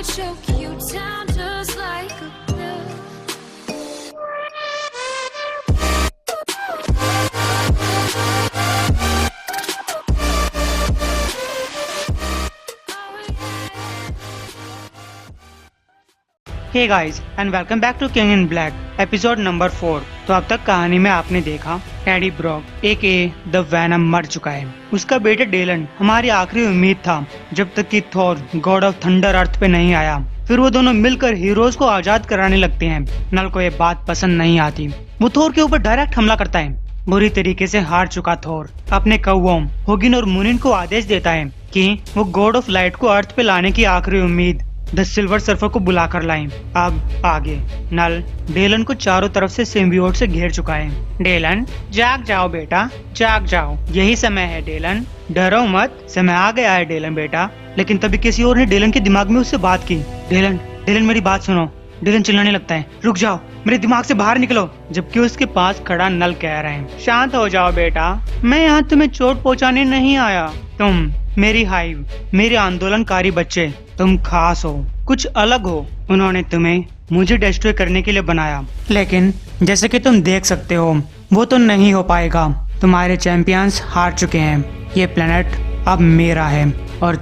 choke you down just like a pill. Hey guys and welcome back to King in Black episode number 4। तो अब तक कहानी में आपने देखा Eddie Brock AKA the Venom मर चुका है। उसका बेटा डेलन हमारी आखिरी उम्मीद था जब तक कि थॉर गॉड ऑफ थंडर अर्थ पे नहीं आया। फिर वो दोनों मिलकर हीरोज को आजाद कराने लगते हैं। नल को ये बात पसंद नहीं आती। वो थॉर के ऊपर डायरेक्ट हमला करता है। बुरी तरीके से हार चुका थॉर अपने कौओं होगिन और मुनिन को आदेश देता है कि वो गॉड ऑफ लाइट को अर्थ पे लाने की आखिरी उम्मीद द सिल्वर सर्फर को बुलाकर लाएं। अब आगे नल डेलन को चारों तरफ से सिम्बियोट से घेर चुका है। डेलन जाग जाओ बेटा, जाग जाओ, यही समय है डेलन, डरो मत, समय आ गया है डेलन बेटा। लेकिन तभी किसी और ने डेलन के दिमाग में उससे बात की। डेलन डेलन मेरी बात सुनो। डेलन चिल्लाने लगता है, रुक जाओ, मेरे दिमाग से बाहर निकलो। जबकि उसके पास खड़ा नल कह रहे हैं, शांत हो जाओ बेटा, मैं यहाँ तुम्हें चोट पहुँचाने नहीं आया। तुम मेरी हाइव, मेरे आंदोलनकारी बच्चे, तुम खास हो, कुछ अलग हो। उन्होंने तुम्हें मुझे डिस्ट्रॉय करने के लिए बनाया, लेकिन जैसे कि तुम देख सकते हो वो तो नहीं हो पाएगा। तुम्हारे चैंपियंस हार चुके हैं, ये प्लेनेट अब मेरा है और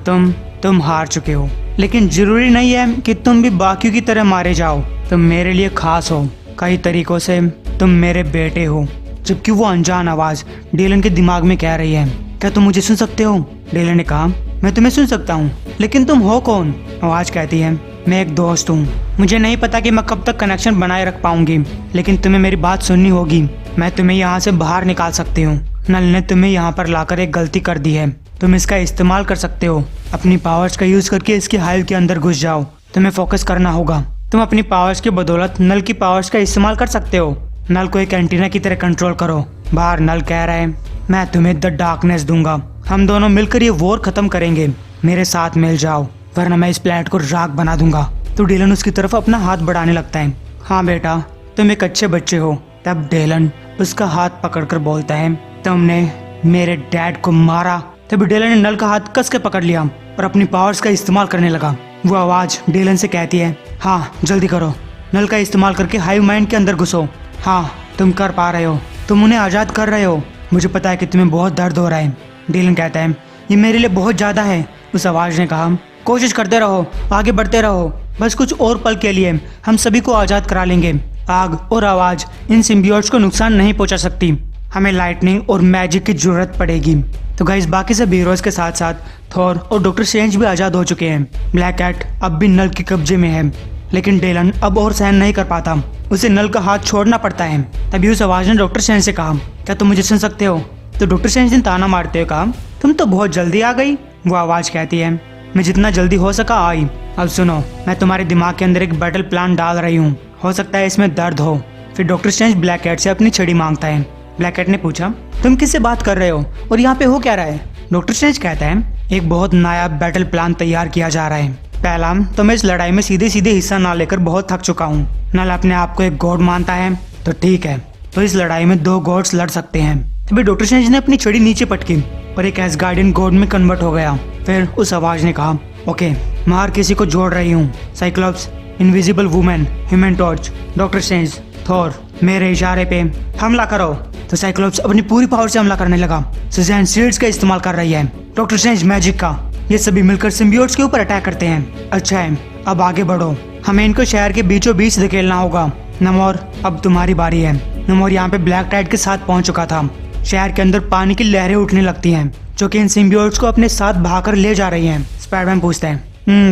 तुम हार चुके हो। लेकिन जरूरी नहीं है कि तुम भी बाकियों की तरह मारे जाओ। तुम मेरे लिए खास हो, कई तरीकों से तुम मेरे बेटे हो। जबकि वो अनजान आवाज डेलन के दिमाग में कह रही है, क्या तुम मुझे सुन सकते हो? डेलन ने कहा, मैं तुम्हें सुन सकता हूँ, लेकिन तुम हो कौन? आवाज कहती है, मैं एक दोस्त हूँ। मुझे नहीं पता कि मैं कब तक कनेक्शन बनाए रख पाऊंगी, लेकिन तुम्हें मेरी बात सुननी होगी। मैं तुम्हें यहाँ से बाहर निकाल सकती हूँ। नल ने तुम्हें यहाँ पर लाकर एक गलती कर दी है। तुम इसका इस्तेमाल कर सकते हो। अपनी पावर्स का यूज करके इसकी हाइव के अंदर घुस जाओ। तुम्हें फोकस करना होगा। तुम अपनी पावर्स की बदौलत नल की पावर्स का इस्तेमाल कर सकते हो। नल को एक एंटीना की तरह कंट्रोल करो। बाहर नल कह रहा है, मैं तुम्हें द डार्कनेस दूंगा। हम दोनों मिलकर ये वॉर खत्म करेंगे। मेरे साथ मिल जाओ, वरना मैं इस प्लेनेट को राख बना दूंगा। तो डेलन उसकी तरफ अपना हाथ बढ़ाने लगता है। हाँ बेटा, तुम एक अच्छे बच्चे हो। तब डेलन उसका हाथ पकड़कर बोलता है, तुमने मेरे डैड को मारा। तब डेलन ने नल का हाथ कस के पकड़ लिया और अपनी पावर्स का इस्तेमाल करने लगा। वो आवाज डेलन से कहती है, हाँ जल्दी करो, नल का इस्तेमाल करके हाइव माइंड के अंदर घुसो। हाँ तुम कर पा रहे हो, तुम उन्हें आजाद कर रहे हो। मुझे पता है कि तुम्हें बहुत दर्द हो रहा है। डेलन कहता है, ये मेरे लिए बहुत ज्यादा है। उस आवाज ने कहा, कोशिश करते रहो, आगे बढ़ते रहो, बस कुछ और पल के लिए हम सभी को आजाद करा लेंगे। आग और आवाज इन सिम्बियोट्स को नुकसान नहीं पहुंचा सकती। हमें लाइटनिंग और मैजिक की जरूरत पड़ेगी। तो गाइस, बाकी सब हीरोज के साथ साथ थॉर और डॉक्टर स्ट्रेंज भी आजाद हो चुके हैं। ब्लैक कैट अब भी नल के कब्जे में है, लेकिन डेलन अब और सहन नहीं कर पाता। उसे नल का हाथ छोड़ना पड़ता है। तभी उस आवाज ने डॉक्टर स्ट्रेंज से कहा, क्या तुम मुझे सुन सकते हो? तो डॉक्टर स्ट्रेंज ने ताना मारते हुए कहा, तुम तो बहुत जल्दी आ गई। वो आवाज कहती है, मैं जितना जल्दी हो सका आई। अब सुनो, मैं तुम्हारे दिमाग के अंदर एक बैटल प्लान डाल रही हूँ, हो सकता है इसमें दर्द हो। फिर डॉक्टर स्ट्रेंज ब्लैक कैट से अपनी छड़ी मांगता है। ब्लैक कैट ने पूछा, तुम किससे बात कर रहे हो और यहाँ पे हो क्या रहा है? डॉक्टर स्ट्रेंज कहता है, एक बहुत नायाब बैटल प्लान तैयार किया जा रहा है। पहला तो मैं इस लड़ाई में सीधे सीधे हिस्सा ना लेकर बहुत थक चुका हूँ। नल अपने आप को एक गॉड मानता है, तो ठीक है, तो इस लड़ाई में 2 गॉड्स लड़ सकते हैं। तभी डॉक्टर स्ट्रेंज ने अपनी छड़ी नीचे पटकी और एक एसगार्डियन गॉड में कन्वर्ट हो गया। फिर उस आवाज ने कहा, ओके, मैं हर किसी को जोड़ रही हूँ। Cyclops, invisible women, human torch, doctor strange, Thor, मेरे इशारे पे हमला करो। तो साइक्लोप्स अपनी पूरी पावर से हमला करने लगा। सुजैन शील्ड्स का इस्तेमाल कर रही है, डॉक्टर स्ट्रेंज मैजिक का। ये सभी मिलकर सिम्बियोट्स के ऊपर अटैक करते हैं। अच्छा है, अब आगे बढ़ो, हमें इनको शहर के बीचों बीच धकेलना होगा। नमोर, अब तुम्हारी बारी है। नमोर यहाँ पे ब्लैक टाइड के साथ पहुंच चुका था। शहर के अंदर पानी की लहरें उठने लगती हैं, जो कि इन सिम्बियोट्स को अपने साथ बहाकर ले जा रही हैं। स्पाइडरमैन पूछता है,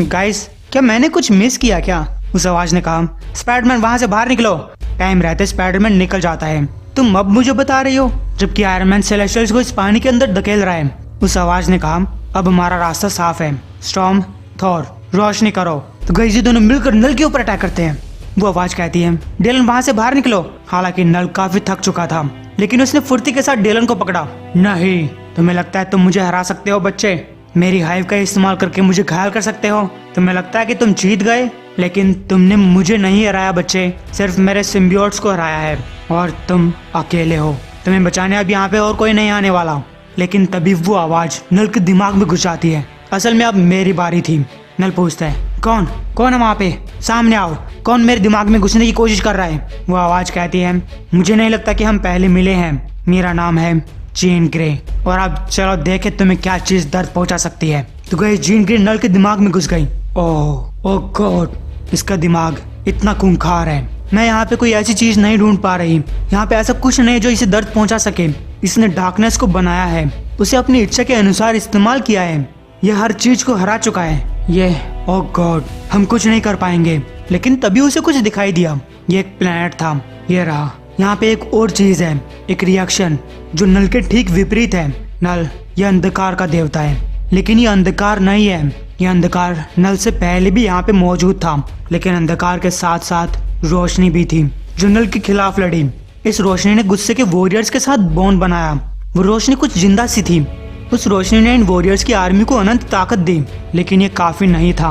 गाइस, क्या मैंने कुछ मिस किया क्या? उस आवाज ने कहा, स्पाइडरमैन वहां से बाहर निकलो। टाइम रहते स्पाइडरमैन निकल जाता है। तुम अब मुझे बता रही हो, जबकि आयरन मैन सेलेस्टियल्स को इस पानी के अंदर धकेल रहा है। उस आवाज ने कहा, अब हमारा रास्ता साफ है। स्टॉर्म, थॉर, रोशनी करो। तो गाइस, ये दोनों मिलकर नल के ऊपर अटैक करते हैं। वो आवाज कहती है, डेलन वहां से बाहर निकलो। हालांकि नल काफी थक चुका था, लेकिन उसने फुर्ती के साथ डेलन को पकड़ा। नहीं, तुम्हें लगता है तुम मुझे हरा सकते हो बच्चे? मेरी हाइव का इस्तेमाल करके मुझे घायल कर सकते हो? तुम्हें लगता है कि तुम जीत गए? लेकिन तुमने मुझे नहीं हराया बच्चे, सिर्फ मेरे सिम्बियोट्स को हराया है, और तुम अकेले हो। तुम्हें बचाने अब यहाँ पे और कोई नहीं आने वाला। लेकिन तभी वो आवाज नल के दिमाग में घुस जाती है। असल में अब मेरी बारी थी। नल पूछता है, कौन कौन है वहाँ पे? सामने आओ। कौन मेरे दिमाग में घुसने की कोशिश कर रहा है? वो आवाज कहती है, मुझे नहीं लगता कि हम पहले मिले हैं। मेरा नाम है जीन ग्रे और अब चलो देखे तुम्हें क्या चीज दर्द पहुंचा सकती है। तो गई जीन ग्रे नल के दिमाग में घुस गई। ओह गॉड, इसका दिमाग इतना खूंखार है। मैं यहाँ पे कोई ऐसी चीज नहीं ढूंढ पा रही। यहाँ पे ऐसा कुछ नहीं जो इसे दर्द पहुंचा सके। इसने डार्कनेस को बनाया है, उसे अपनी इच्छा के अनुसार इस्तेमाल किया है। यह हर चीज को हरा चुका है। ओह गॉड, हम कुछ नहीं कर पाएंगे। लेकिन तभी उसे कुछ दिखाई दिया। ये एक प्लेनेट था। ये रहा। यहाँ पे एक और चीज है, एक रिएक्शन जो नल के ठीक विपरीत है। नल यह अंधकार का देवता है, लेकिन ये अंधकार नहीं है। यह अंधकार नल से पहले भी यहाँ पे मौजूद था, लेकिन अंधकार के साथ साथ रोशनी भी थी जो नल के खिलाफ लड़ी। इस रोशनी ने गुस्से के वॉरियर्स के साथ बॉन्ड बनाया। वो रोशनी कुछ जिंदा सी थी। उस रोशनी ने इन वॉरियर्स की आर्मी को अनंत ताकत दी, लेकिन ये काफी नहीं था।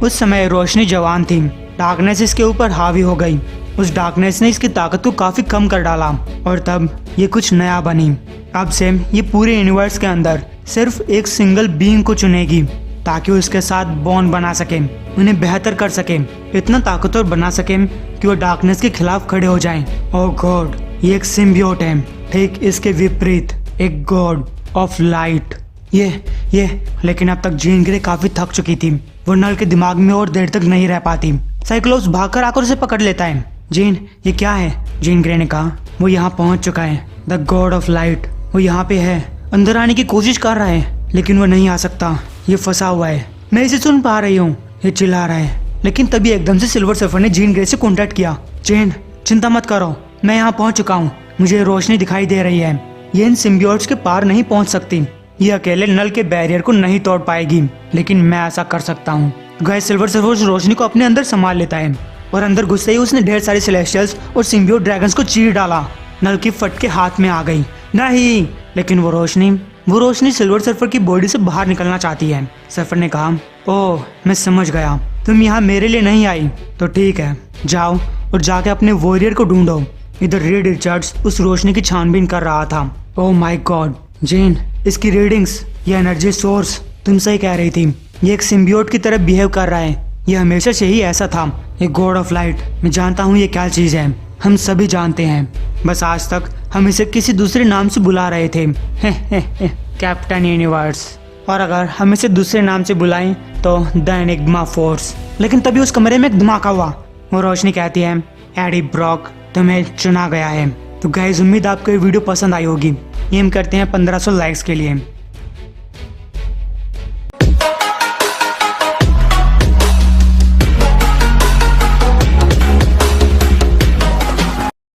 उस समय रोशनी जवान थी। डार्कनेस इसके ऊपर हावी हो गई। उस डार्कनेस ने इसकी ताकत को काफी कम कर डाला और तब ये कुछ नया बनी। अब से ये पूरे यूनिवर्स के अंदर सिर्फ एक सिंगल बीइंग को चुनेगी ताकि उसके साथ बॉन्ड बना सके, उन्हें बेहतर कर सके, इतना ताकतवर बना सके कि वो डार्कनेस के खिलाफ खड़े हो जाएं। ओह गॉड, ये एक सिम्बियोट है, ठीक इसके विपरीत एक गॉड ऑफ लाइट। ये लेकिन अब तक जीन ग्रे काफी थक चुकी थी। वो नल के दिमाग में और देर तक नहीं रह पाती। साइक्लोप्स भागकर आकर उसे पकड़ लेता है। जीन, ये क्या है? जीन ग्रे ने कहा। वो यहाँ पहुंच चुका है। द गॉड ऑफ लाइट वो यहाँ पे है। अंदर आने की कोशिश कर रहा है, लेकिन वो नहीं आ सकता। ये फंसा हुआ है। मैं इसे सुन पा रही हूँ, ये चिल्ला रहा है। लेकिन तभी एकदम से सिल्वर सर्फर ने जीन ग्रे से कॉन्टेक्ट किया। जीन, चिंता मत करो, मैं यहाँ पहुंच चुका हूँ। मुझे रोशनी दिखाई दे रही है। ये इन सिम्बियोट्स के पार नहीं पहुंच सकती। ये अकेले नल के बैरियर को नहीं तोड़ पाएगी, लेकिन मैं ऐसा कर सकता हूँ। गए सिल्वर सर्फर उस रोशनी को अपने अंदर संभाल लेता है और अंदर घुसते ही उसने ढेर सारे सेलेस्टियल्स और सिम्बियोट ड्रैगन्स को चीर डाला। नल की फट के हाथ में आ गई। नहीं, लेकिन वो रोशनी सिल्वर सर्फर की बॉडी से बाहर निकलना चाहती है। सर्फर ने कहा, ओह मैं समझ गया, तुम यहाँ मेरे लिए नहीं आई। तो ठीक है, जाओ और जाके अपने वॉरियर को ढूंढो। इधर रीड रिचर्ड्स उस रोशनी की छानबीन कर रहा था। ओह माय गॉड जीन, इसकी रीडिंग्स, ये एनर्जी सोर्स, तुम सही कह रही थी। ये एक सिम्बियोट की तरह बिहेव कर रहा है। ये हमेशा से ही ऐसा था। एक गॉड ऑफ लाइट, मैं जानता हूँ ये क्या चीज़ है। हम सभी जानते हैं, बस आज तक हम इसे किसी दूसरे नाम से बुला रहे थे। Captain universe. और अगर हम इसे दूसरे नाम से बुलाएं तो द एनिग्मा फोर्स। लेकिन तभी उस कमरे में एक धमाका हुआ। वो रोशनी कहती है, एडी ब्रॉक तुम्हें चुना गया है। तो गाइस, उम्मीद आपको ये वीडियो पसंद आई होगी। एम करते हैं 1500 लाइक्स के लिए।